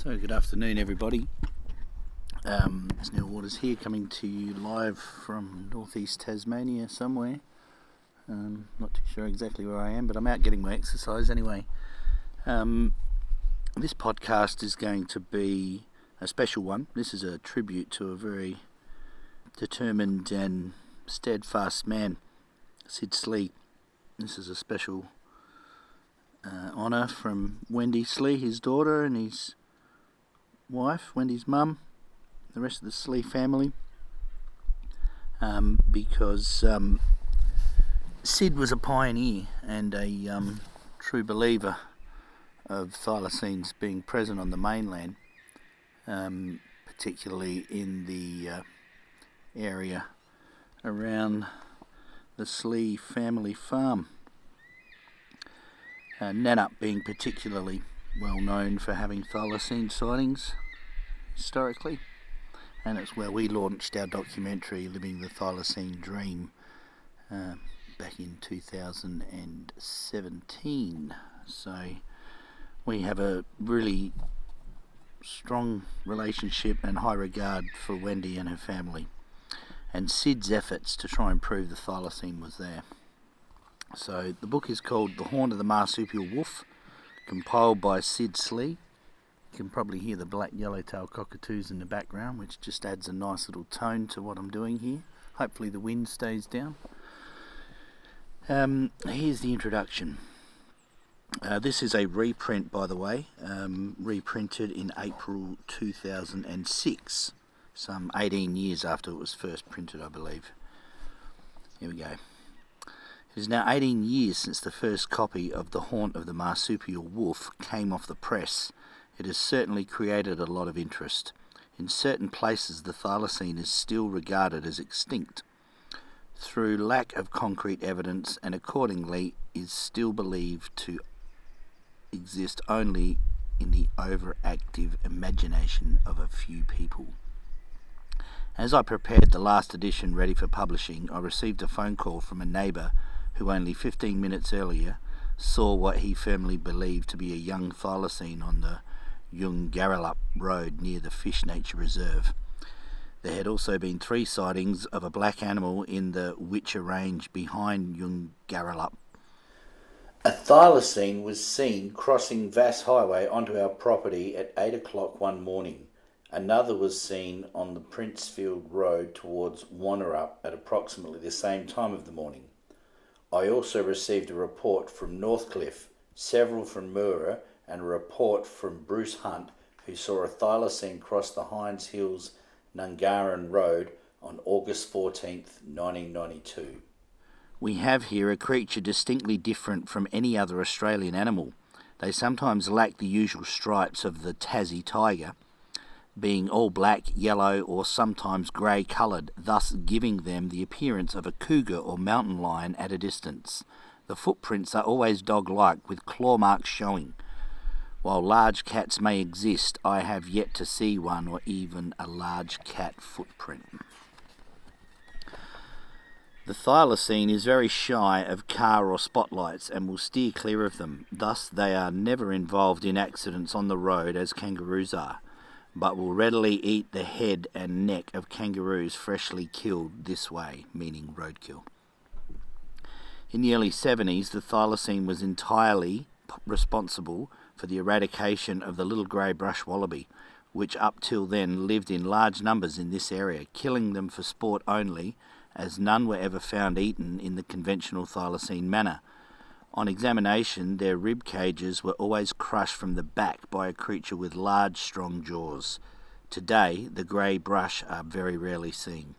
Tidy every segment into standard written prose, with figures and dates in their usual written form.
So good afternoon everybody. It's Neil Waters here, coming to you live from northeast Tasmania somewhere. Not too sure exactly where I am, but I'm out getting my exercise anyway. This podcast is going to be a special one. This is a tribute to a very determined and steadfast man, Sid Slee. This is a special honour from Wendy Slee, his daughter, and his wife, Wendy's mum, the rest of the Slee family, because Sid was a pioneer and a true believer of thylacines being present on the mainland, particularly in the area around the Slee family farm. Nannup being particularly well known for having thylacine sightings historically, and it's where we launched our documentary Living the Thylacine Dream back in 2017. So we have a really strong relationship and high regard for Wendy and her family, and Sid's efforts to try and prove the thylacine was there. So the book is called The Haunt of the Marsupial Wolf, compiled by Sid Slee. You can probably hear the black yellowtail cockatoos in the background, which just adds a nice little tone to what I'm doing here. Hopefully the wind stays down. Here's the introduction. This is a reprint, by the way, reprinted in April 2006, some 18 years after it was first printed, I believe. Here we go. It is now 18 years since the first copy of The Haunt of the Marsupial Wolf came off the press. It has certainly created a lot of interest. In certain places, the thylacine is still regarded as extinct, through lack of concrete evidence, and accordingly is still believed to exist only in the overactive imagination of a few people. As I prepared the last edition ready for publishing, I received a phone call from a neighbour who only 15 minutes earlier saw what he firmly believed to be a young thylacine on the Kangaroos road near the Fish Nature Reserve. There had also been 3 sightings of a black animal in the Witcher Range behind Kangaroos. A thylacine was seen crossing Vass Highway onto our property at 8 o'clock one morning. Another was seen on the Princefield Road towards Wannerup at approximately the same time of the morning. I also received a report from Northcliffe, several from Moora, and a report from Bruce Hunt, who saw a thylacine cross the Hines Hills Nungaran Road on August 14th, 1992. We have here a creature distinctly different from any other Australian animal. They sometimes lack the usual stripes of the Tassie tiger, being all black, yellow, or sometimes grey coloured, thus giving them the appearance of a cougar or mountain lion at a distance. The footprints are always dog-like, with claw marks showing. While large cats may exist, I have yet to see one or even a large cat footprint. The thylacine is very shy of car or spotlights and will steer clear of them. Thus they are never involved in accidents on the road as kangaroos are, but will readily eat the head and neck of kangaroos freshly killed this way, meaning roadkill. In the early 70s, the thylacine was entirely responsible for the eradication of the little grey brush wallaby, which up till then lived in large numbers in this area, killing them for sport only, as none were ever found eaten in the conventional thylacine manner. On examination, their rib cages were always crushed from the back by a creature with large, strong jaws. Today, the grey brush are very rarely seen.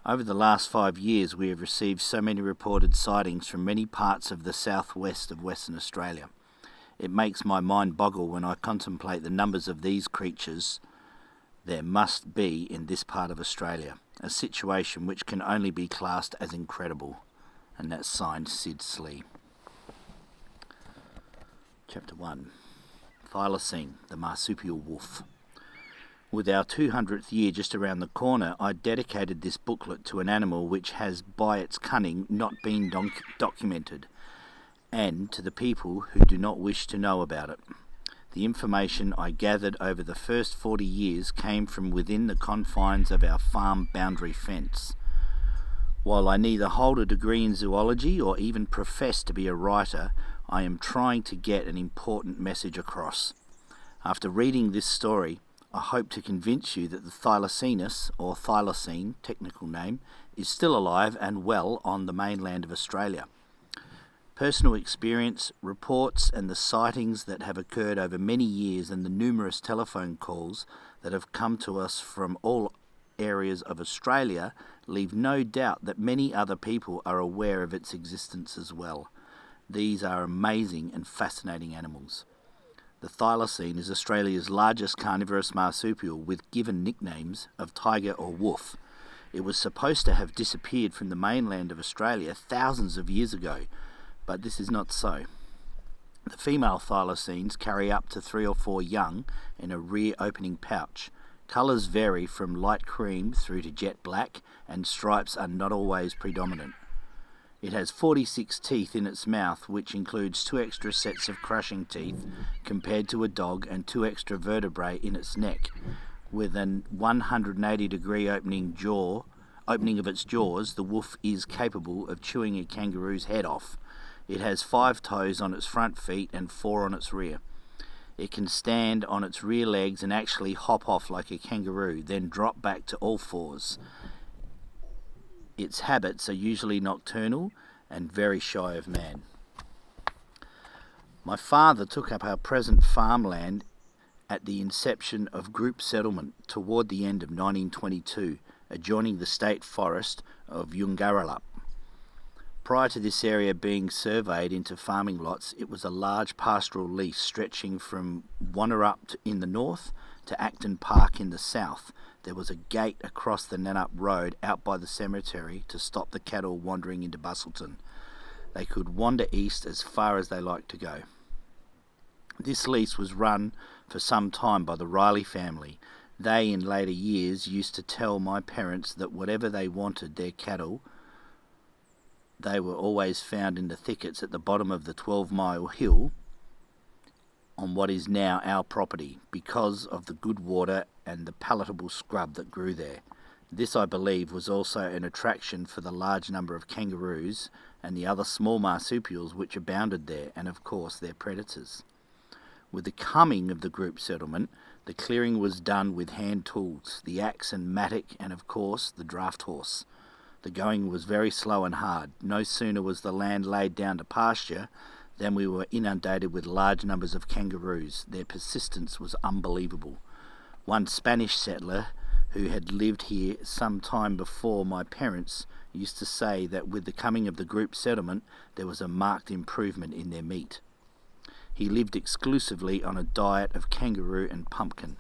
Over the last 5 years, we have received so many reported sightings from many parts of the southwest of Western Australia. It makes my mind boggle when I contemplate the numbers of these creatures there must be in this part of Australia, a situation which can only be classed as incredible. And that's signed Sid Slee. Chapter 1. Thylacine, the Marsupial Wolf. With our 200th year just around the corner, I dedicated this booklet to an animal which has, by its cunning, not been documented, and to the people who do not wish to know about it. The information I gathered over the first 40 years came from within the confines of our farm boundary fence. While I neither hold a degree in zoology or even profess to be a writer, I am trying to get an important message across. After reading this story, I hope to convince you that the Thylacinus, or Thylacine, technical name, is still alive and well on the mainland of Australia. Personal experience, reports and the sightings that have occurred over many years and the numerous telephone calls that have come to us from all areas of Australia leave no doubt that many other people are aware of its existence as well. These are amazing and fascinating animals. The thylacine is Australia's largest carnivorous marsupial with given nicknames of tiger or wolf. It was supposed to have disappeared from the mainland of Australia thousands of years ago, but this is not so. The female thylacines carry up to 3 or 4 young in a rear opening pouch. Colours vary from light cream through to jet black, and stripes are not always predominant. It has 46 teeth in its mouth, which includes 2 extra sets of crushing teeth compared to a dog and 2 extra vertebrae in its neck. With an 180-degree opening of its jaws, the wolf is capable of chewing a kangaroo's head off. It has 5 toes on its front feet and 4 on its rear. It can stand on its rear legs and actually hop off like a kangaroo, then drop back to all fours. Its habits are usually nocturnal and very shy of man. My father took up our present farmland at the inception of group settlement toward the end of 1922, adjoining the state forest of Yungarrallup. Prior to this area being surveyed into farming lots, it was a large pastoral lease stretching from Wannerup in the north to Acton Park in the south. There was a gate across the Nannup Road out by the cemetery to stop the cattle wandering into Busselton. They could wander east as far as they liked to go. This lease was run for some time by the Riley family. They, in later years, used to tell my parents that whatever they wanted their cattle, they were always found in the thickets at the bottom of the 12-mile hill on what is now our property, because of the good water and the palatable scrub that grew there. This, I believe, was also an attraction for the large number of kangaroos and the other small marsupials which abounded there, and of course their predators. With the coming of the group settlement, the clearing was done with hand tools, the axe and mattock, and of course the draft horse. The going was very slow and hard. No sooner was the land laid down to pasture than we were inundated with large numbers of kangaroos. Their persistence was unbelievable. One Spanish settler who had lived here some time before my parents used to say that with the coming of the group settlement there was a marked improvement in their meat. He lived exclusively on a diet of kangaroo and pumpkin.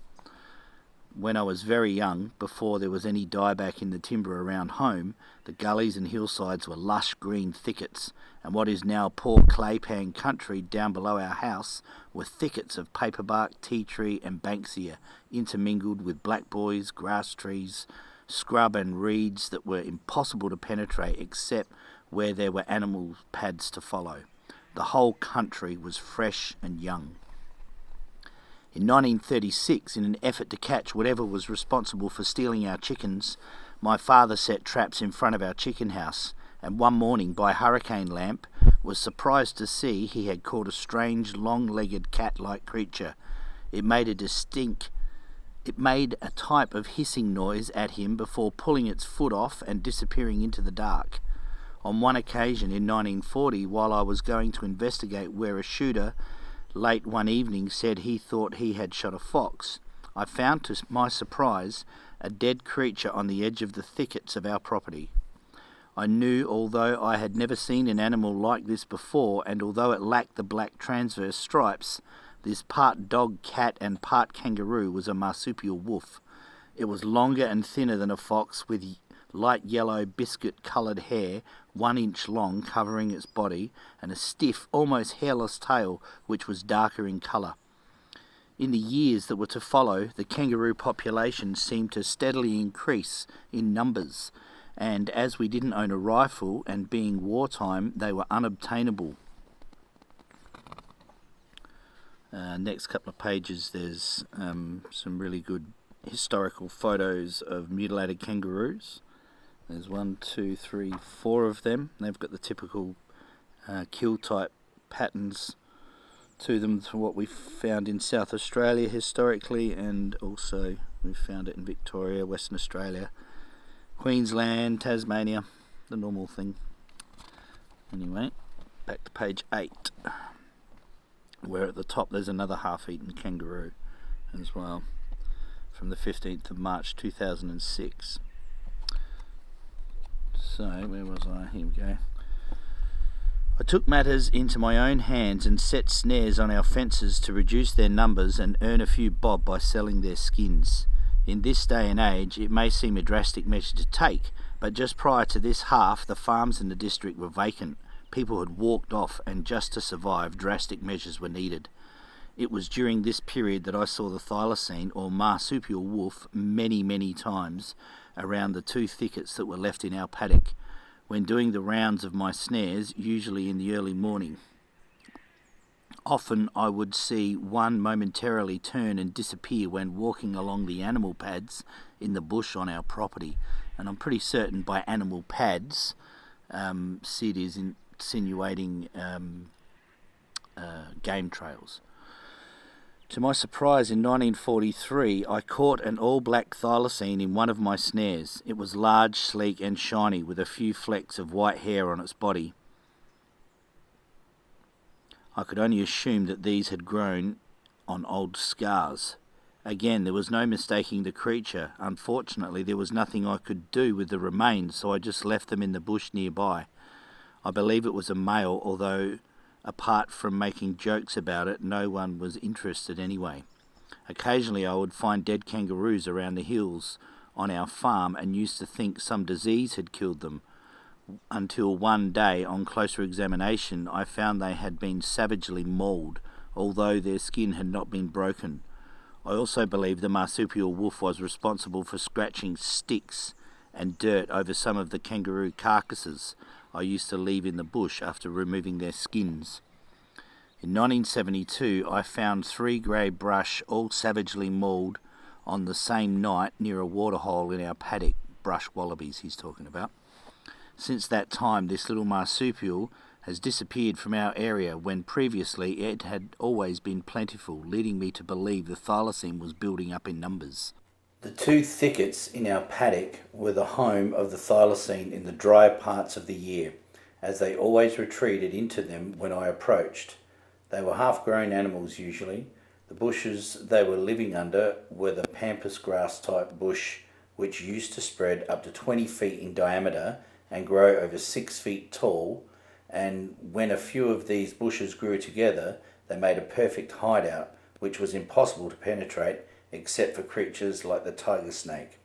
When I was very young, before there was any dieback in the timber around home, the gullies and hillsides were lush green thickets, and what is now poor claypan country down below our house were thickets of paperbark, tea tree and banksia, intermingled with blackboys, grass trees, scrub and reeds that were impossible to penetrate except where there were animal paths to follow. The whole country was fresh and young. In 1936, in an effort to catch whatever was responsible for stealing our chickens, my father set traps in front of our chicken house, and one morning, by hurricane lamp, was surprised to see he had caught a strange, long-legged cat-like creature. It made a type of hissing noise at him before pulling its foot off and disappearing into the dark. On one occasion in 1940, while I was going to investigate where a shooter late one evening said he thought he had shot a fox, I found to my surprise a dead creature on the edge of the thickets of our property. I knew, although I had never seen an animal like this before, and although it lacked the black transverse stripes, this part dog, cat and part kangaroo was a marsupial wolf. It was longer and thinner than a fox, with light yellow biscuit-coloured hair 1 inch long covering its body, and a stiff, almost hairless tail which was darker in colour. In the years that were to follow, the kangaroo population seemed to steadily increase in numbers, and as we didn't own a rifle and being wartime, they were unobtainable. Next couple of pages, there's some really good historical photos of mutilated kangaroos. There's 1, 2, 3, 4 of them. They've got the typical kill type patterns to them to what we've found in South Australia historically, and also we've found it in Victoria, Western Australia, Queensland, Tasmania, the normal thing. Anyway, back to page 8, where at the top there's another half-eaten kangaroo as well, from the 15th of March 2006. So, where was I? Here we go. I took matters into my own hands and set snares on our fences to reduce their numbers and earn a few bob by selling their skins. In this day and age, it may seem a drastic measure to take, but just prior to this half, the farms in the district were vacant. People had walked off, and just to survive, drastic measures were needed. It was during this period that I saw the Thylacine, or Marsupial Wolf, many times around the 2 thickets that were left in our paddock, when doing the rounds of my snares, usually in the early morning. Often I would see one momentarily turn and disappear when walking along the animal pads in the bush on our property. And I'm pretty certain by animal pads, Sid is insinuating game trails. To my surprise, in 1943, I caught an all-black thylacine in one of my snares. It was large, sleek and shiny, with a few flecks of white hair on its body. I could only assume that these had grown on old scars. Again, there was no mistaking the creature. Unfortunately, there was nothing I could do with the remains, so I just left them in the bush nearby. I believe it was a male, although apart from making jokes about it, no one was interested anyway. Occasionally I would find dead kangaroos around the hills on our farm and used to think some disease had killed them, until one day, on closer examination, I found they had been savagely mauled, although their skin had not been broken. I also believe the marsupial wolf was responsible for scratching sticks and dirt over some of the kangaroo carcasses I used to leave in the bush after removing their skins. In 1972, I found 3 grey brush all savagely mauled on the same night near a waterhole in our paddock. Brush wallabies he's talking about. Since that time, this little marsupial has disappeared from our area, when previously it had always been plentiful, leading me to believe the thylacine was building up in numbers. The 2 thickets in our paddock were the home of the thylacine in the drier parts of the year, as they always retreated into them when I approached. They were half-grown animals usually. The bushes they were living under were the pampas grass type bush, which used to spread up to 20 feet in diameter and grow over 6 feet tall, and when a few of these bushes grew together, they made a perfect hideout, which was impossible to penetrate except for creatures like the tiger snake.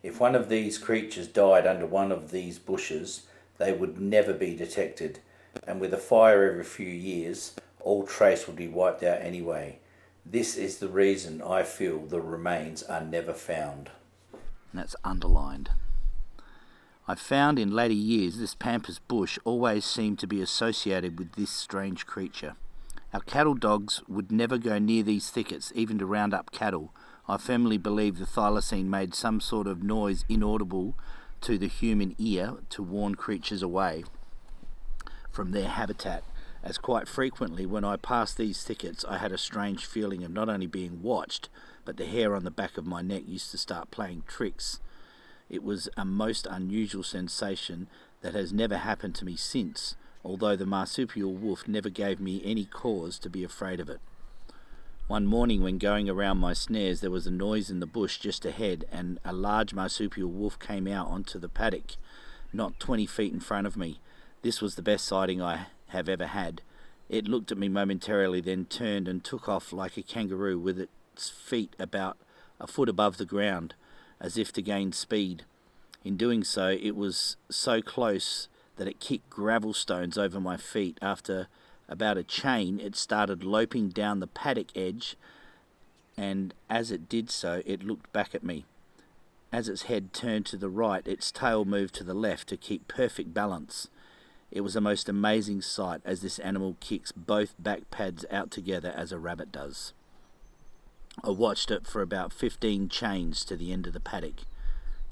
If one of these creatures died under one of these bushes, they would never be detected, and with a fire every few years, all trace would be wiped out anyway. This is the reason I feel the remains are never found. And that's underlined. I found in later years this pampas bush always seemed to be associated with this strange creature. Our cattle dogs would never go near these thickets, even to round up cattle. I firmly believe the thylacine made some sort of noise inaudible to the human ear to warn creatures away from their habitat, as quite frequently when I passed these thickets I had a strange feeling of not only being watched, but the hair on the back of my neck used to start playing tricks. It was a most unusual sensation that has never happened to me since, although the marsupial wolf never gave me any cause to be afraid of it. One morning when going around my snares, there was a noise in the bush just ahead, and a large marsupial wolf came out onto the paddock, not 20 feet in front of me. This was the best sighting I have ever had. It looked at me momentarily, then turned and took off like a kangaroo, with its feet about a foot above the ground, as if to gain speed. In doing so, it was so close that it kicked gravel stones over my feet. After about a chain, it started loping down the paddock edge, and as it did so, it looked back at me. As its head turned to the right, its tail moved to the left to keep perfect balance. It was a most amazing sight, as this animal kicks both back pads out together as a rabbit does. I watched it for about 15 chains to the end of the paddock.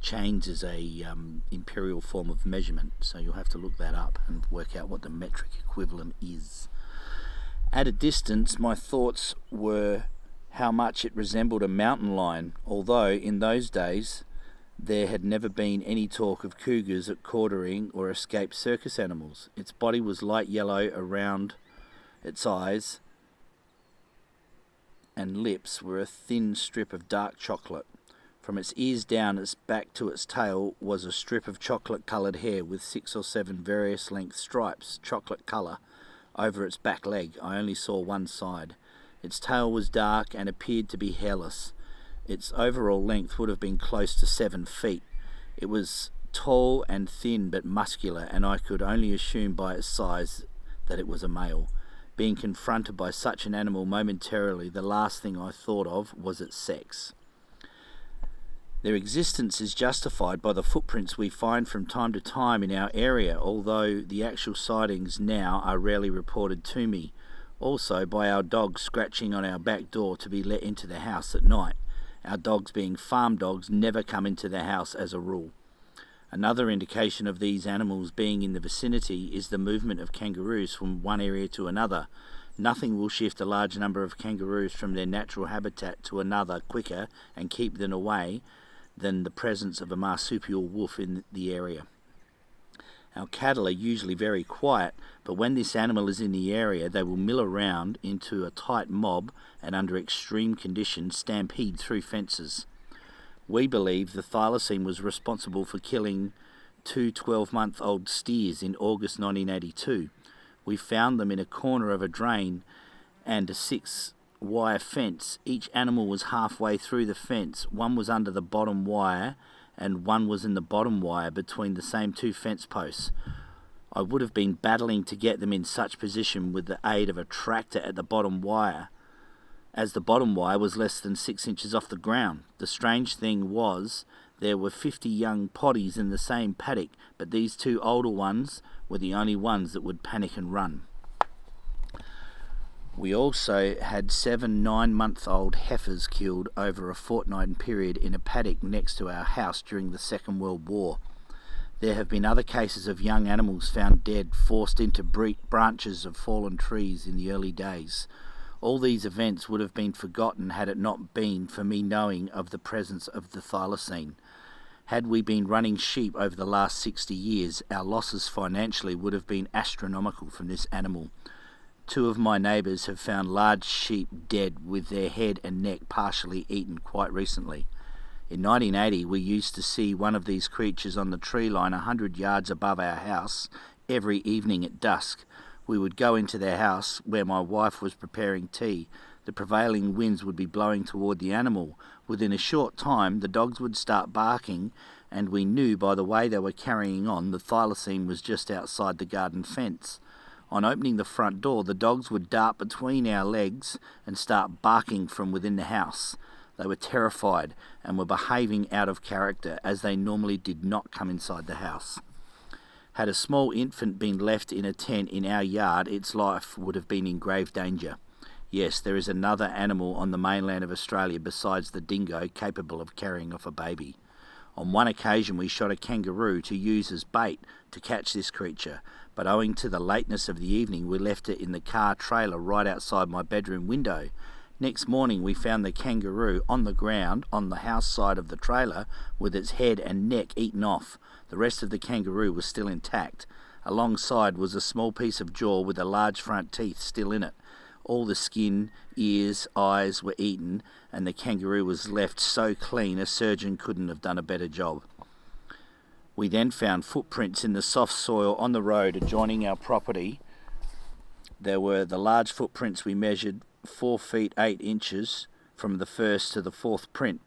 Chains is a imperial form of measurement, so you'll have to look that up and work out what the metric equivalent is. At a distance, my thoughts were how much it resembled a mountain lion, although in those days there had never been any talk of cougars at quartering or escaped circus animals. Its body was light yellow around its eyes, and lips were a thin strip of dark chocolate. From its ears down its back to its tail was a strip of chocolate-coloured hair with 6 or 7 various length stripes, chocolate colour, over its back leg. I only saw one side. Its tail was dark and appeared to be hairless. Its overall length would have been close to 7 feet. It was tall and thin but muscular, and I could only assume by its size that it was a male. Being confronted by such an animal momentarily, the last thing I thought of was its sex. Their existence is justified by the footprints we find from time to time in our area, although the actual sightings now are rarely reported to me. Also by our dogs scratching on our back door to be let into the house at night. Our dogs, being farm dogs, never come into the house as a rule. Another indication of these animals being in the vicinity is the movement of kangaroos from one area to another. Nothing will shift a large number of kangaroos from their natural habitat to another quicker and keep them away than the presence of a marsupial wolf in the area. Our cattle are usually very quiet, but when this animal is in the area, they will mill around into a tight mob and under extreme conditions stampede through fences. We believe the Thylacine was responsible for killing 2 12-month-old steers in August 1982. We found them in a corner of a drain and a 6-wire fence. Each animal was halfway through the fence. One was under the bottom wire and one was in the bottom wire between the same 2 fence posts. I would have been battling to get them in such position with the aid of a tractor at the bottom wire, as the bottom wire was less than 6 inches off the ground. The strange thing was there were 50 young poddies in the same paddock, but these 2 older ones were the only ones that would panic and run. We also had 7 9-month-old heifers killed over a fortnight period in a paddock next to our house during the Second World War. There have been other cases of young animals found dead, forced into branches of fallen trees in the early days. All these events would have been forgotten had it not been for me knowing of the presence of the Thylacine. Had we been running sheep over the last 60 years, our losses financially would have been astronomical from this animal. 2 of my neighbours have found large sheep dead with their head and neck partially eaten quite recently. In 1980, we used to see one of these creatures on the tree line 100 yards above our house every evening at dusk. We would go into their house where my wife was preparing tea. The prevailing winds would be blowing toward the animal. Within a short time, the dogs would start barking, and we knew by the way they were carrying on the Thylacine was just outside the garden fence. On opening the front door, the dogs would dart between our legs and start barking from within the house. They were terrified and were behaving out of character, as they normally did not come inside the house. Had a small infant been left in a tent in our yard, its life would have been in grave danger. Yes, there is another animal on the mainland of Australia besides the dingo capable of carrying off a baby. On one occasion we shot a kangaroo to use as bait to catch this creature, but owing to the lateness of the evening we left it in the car trailer right outside my bedroom window. Next morning we found the kangaroo on the ground on the house side of the trailer with its head and neck eaten off. The rest of the kangaroo was still intact. Alongside was a small piece of jaw with the large front teeth still in it. All the skin, ears, eyes were eaten, and the kangaroo was left so clean a surgeon couldn't have done a better job. We then found footprints in the soft soil on the road adjoining our property. There were the large footprints we measured 4 feet 8 inches from the first to the 4th print.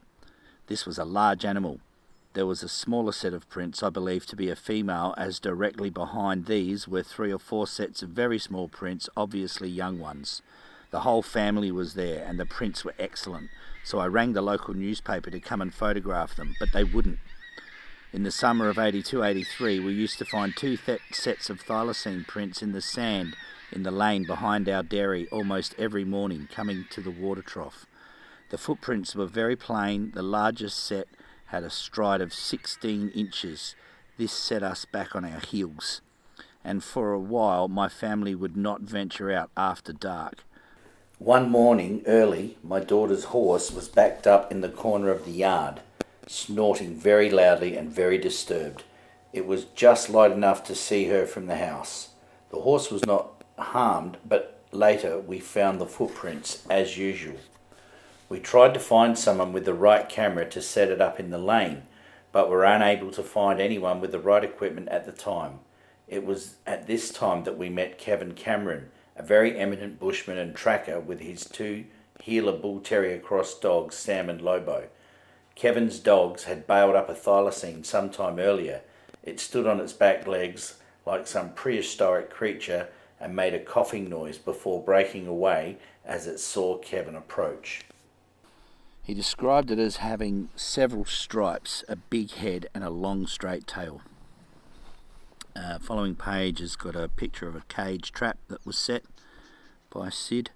This was a large animal. There was a smaller set of prints, I believe to be a female, as directly behind these were 3 or 4 sets of very small prints, obviously young ones. The whole family was there and the prints were excellent, so I rang the local newspaper to come and photograph them, but they wouldn't. In the summer of 82-83, we used to find two sets of thylacine prints in the sand in the lane behind our dairy almost every morning coming to the water trough. The footprints were very plain. The largest set had a stride of 16 inches. This set us back on our heels. And for a while, my family would not venture out after dark. One morning, early, my daughter's horse was backed up in the corner of the yard, snorting very loudly and very disturbed. It was just light enough to see her from the house. The horse was not harmed, but later we found the footprints as usual. We tried to find someone with the right camera to set it up in the lane, but were unable to find anyone with the right equipment at the time. It was at this time that we met Kevin Cameron, a very eminent bushman and tracker, with his two Gila Bull Terrier cross dogs, Sam and Lobo. Kevin's dogs had bailed up a thylacine some time earlier. It stood on its back legs like some prehistoric creature and made a coughing noise before breaking away as it saw Kevin approach. He described it as having several stripes, a big head and a long straight tail. Following page has got a picture of a cage trap that was set by Sid,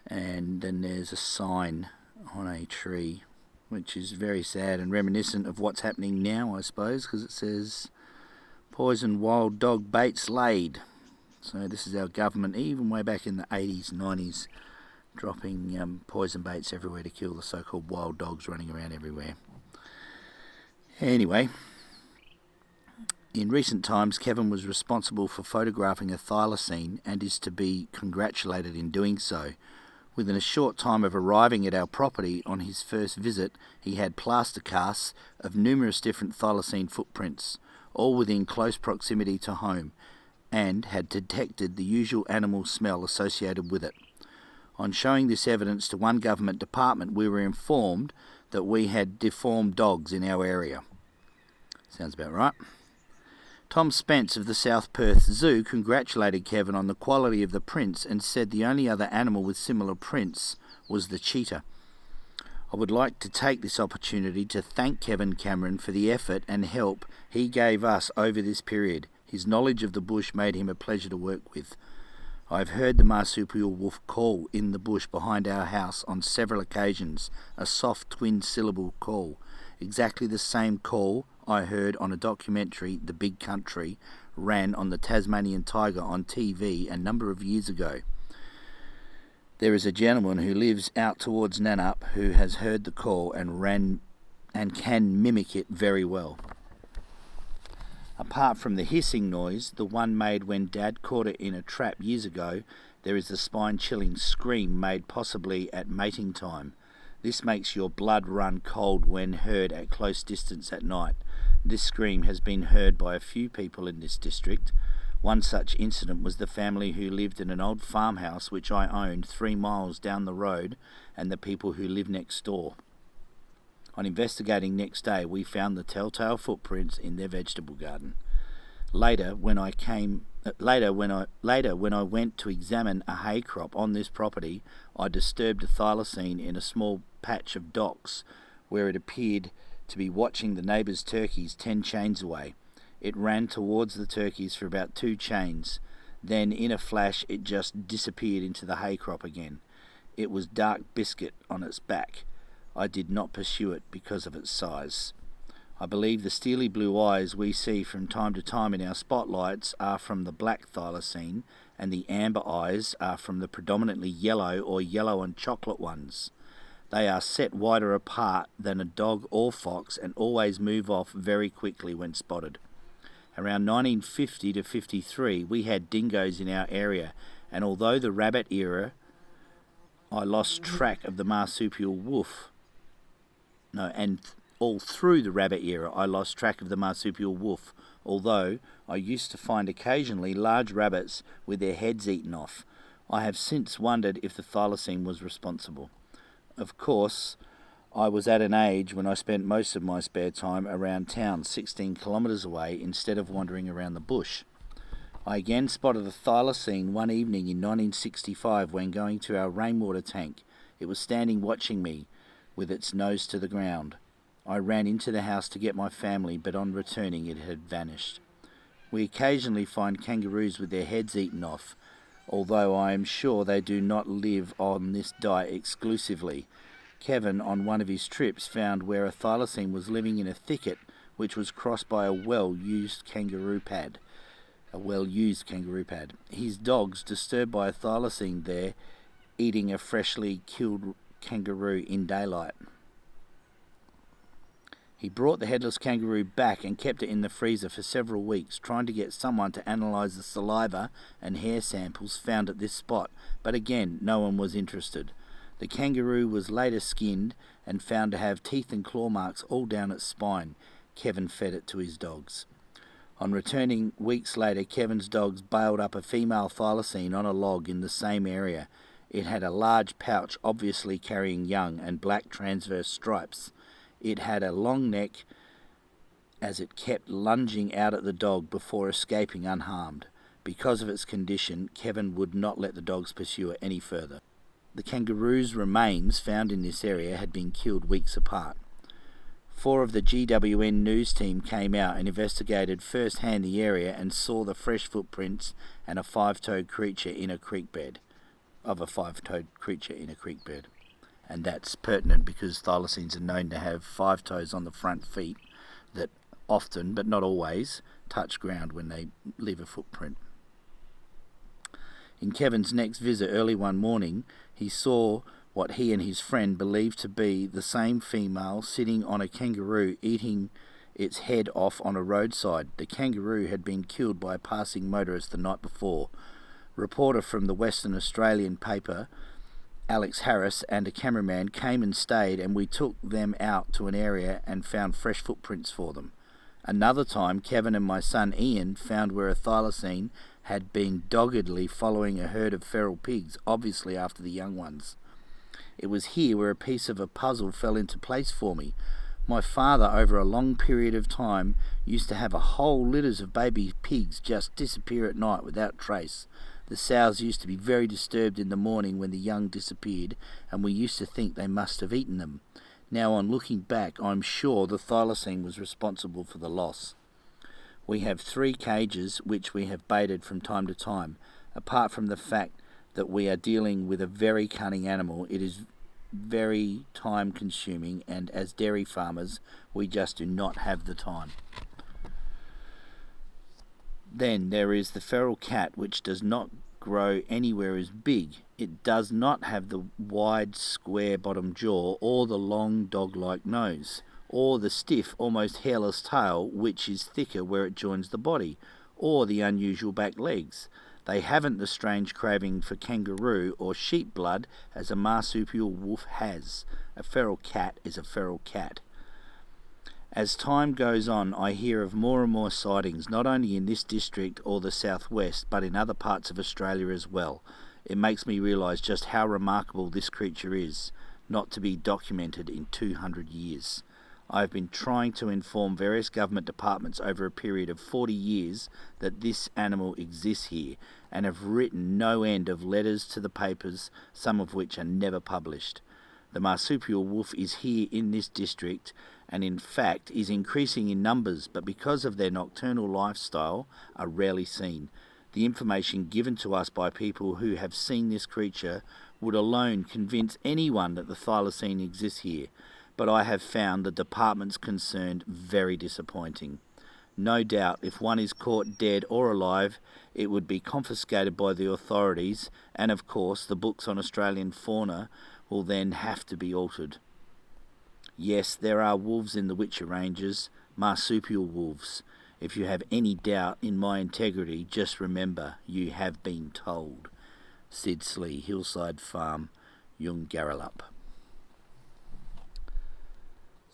and then there's a sign on a tree which is very sad and reminiscent of what's happening now, I suppose, because it says poison wild dog baits laid. So this is our government, even way back in the 80s, 90s, dropping poison baits everywhere to kill the so-called wild dogs running around everywhere. Anyway, in recent times, Kevin was responsible for photographing a thylacine and is to be congratulated in doing so. Within a short time of arriving at our property on his first visit, he had plaster casts of numerous different thylacine footprints, all within close proximity to home, and had detected the usual animal smell associated with it. On showing this evidence to one government department, we were informed that we had deformed dogs in our area. Sounds about right. Tom Spence of the South Perth Zoo congratulated Kevin on the quality of the prints and said the only other animal with similar prints was the cheetah. I would like to take this opportunity to thank Kevin Cameron for the effort and help he gave us over this period. His knowledge of the bush made him a pleasure to work with. I've heard the Marsupial Wolf call in the bush behind our house on several occasions, a soft twin-syllable call, exactly the same call I heard on a documentary The Big Country ran on the Tasmanian tiger on TV a number of years ago. There is a gentleman who lives out towards Nannup who has heard the call and can mimic it very well. Apart from the hissing noise, the one made when Dad caught it in a trap years ago, there is the spine-chilling scream made possibly at mating time. This makes your blood run cold when heard at close distance at night. This scream has been heard by a few people in this district. One such incident was the family who lived in an old farmhouse which I owned 3 miles down the road, and the people who lived next door. On investigating next day, we found the telltale footprints in their vegetable garden. Later, when I went to examine a hay crop on this property, I disturbed a thylacine in a small patch of docks where it appeared to be watching the neighbour's turkeys 10 chains away. It ran towards the turkeys for about 2 chains. Then, in a flash, it just disappeared into the hay crop again. It was dark biscuit on its back. I did not pursue it because of its size. I believe the steely blue eyes we see from time to time in our spotlights are from the black thylacine, and the amber eyes are from the predominantly yellow or yellow and chocolate ones. They are set wider apart than a dog or fox and always move off very quickly when spotted. Around 1950 to 53, we had dingoes in our area, and although the rabbit era, I lost track of the marsupial wolf. All through the rabbit era, I lost track of the marsupial wolf, although I used to find occasionally large rabbits with their heads eaten off. I have since wondered if the thylacine was responsible. Of course, I was at an age when I spent most of my spare time around town, 16 kilometres away, instead of wandering around the bush. I again spotted a thylacine one evening in 1965 when going to our rainwater tank. It was standing watching me with its nose to the ground. I ran into the house to get my family, but on returning it had vanished. We occasionally find kangaroos with their heads eaten off, although I am sure they do not live on this diet exclusively. Kevin, on one of his trips, found where a thylacine was living in a thicket which was crossed by a well-used kangaroo pad. His dogs, disturbed by a thylacine there, eating a freshly killed kangaroo in daylight. He brought the headless kangaroo back and kept it in the freezer for several weeks, trying to get someone to analyse the saliva and hair samples found at this spot, but again, no one was interested. The kangaroo was later skinned and found to have teeth and claw marks all down its spine. Kevin fed it to his dogs. On returning weeks later, Kevin's dogs bailed up a female thylacine on a log in the same area. It had a large pouch, obviously carrying young, and black transverse stripes. It had a long neck as it kept lunging out at the dog before escaping unharmed. Because of its condition, Kevin would not let the dogs pursue it any further. The kangaroo's remains found in this area had been killed weeks apart. 4 of the GWN news team came out and investigated first-hand the area and saw the fresh footprints and a five-toed creature in a creek bed. And that's pertinent because thylacines are known to have 5 toes on the front feet that often, but not always, touch ground when they leave a footprint. In Kevin's next visit early one morning, he saw what he and his friend believed to be the same female sitting on a kangaroo eating its head off on a roadside. The kangaroo had been killed by a passing motorist the night before. A reporter from the Western Australian paper, Alex Harris, and a cameraman came and stayed, and we took them out to an area and found fresh footprints for them. Another time, Kevin and my son Ian found where a thylacine had been doggedly following a herd of feral pigs, obviously after the young ones. It was here where a piece of a puzzle fell into place for me. My father, over a long period of time, used to have whole litters of baby pigs just disappear at night without trace. The sows used to be very disturbed in the morning when the young disappeared, and we used to think they must have eaten them. Now, on looking back, I'm sure the thylacine was responsible for the loss. We have 3 cages which we have baited from time to time. Apart from the fact that we are dealing with a very cunning animal, it is very time consuming, and as dairy farmers, we just do not have the time. Then there is the feral cat, which does not grow anywhere as big. It does not have the wide, square-bottomed jaw, or the long, dog-like nose, or the stiff, almost hairless tail, which is thicker where it joins the body, or the unusual back legs. They haven't the strange craving for kangaroo or sheep blood as a marsupial wolf has. A feral cat is a feral cat. As time goes on, I hear of more and more sightings, not only in this district or the southwest, but in other parts of Australia as well. It makes me realise just how remarkable this creature is, not to be documented in 200 years. I have been trying to inform various government departments over a period of 40 years that this animal exists here, and have written no end of letters to the papers, some of which are never published. The marsupial wolf is here in this district, and in fact is increasing in numbers, but because of their nocturnal lifestyle are rarely seen. The information given to us by people who have seen this creature would alone convince anyone that the thylacine exists here, but I have found the departments concerned very disappointing. No doubt, if one is caught dead or alive, it would be confiscated by the authorities, and of course the books on Australian fauna will then have to be altered. Yes, there are wolves in the Witcher Ranges, marsupial wolves. If you have any doubt in my integrity, just remember, you have been told. Sid Slee, Hillside Farm, Yungarillup.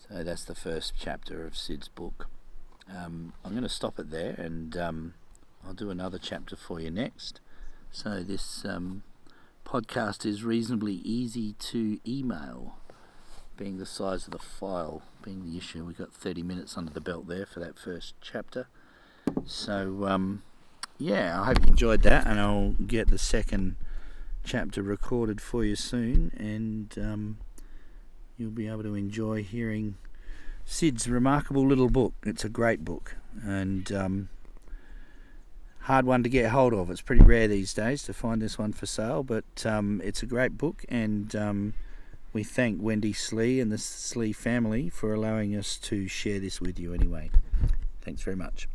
So that's the first chapter of Sid's book. I'm going to stop it there, and I'll do another chapter for you next. So this podcast is reasonably easy to email, being the size of the file being the issue. We got 30 minutes under the belt there for that first chapter. So yeah, I hope you enjoyed that, and I'll get the second chapter recorded for you soon, and you'll be able to enjoy hearing Sid's remarkable little book. It's a great book, and hard one to get hold of. It's pretty rare these days to find this one for sale, but it's a great book, and we thank Wendy Slee and the Slee family for allowing us to share this with you anyway. Thanks very much.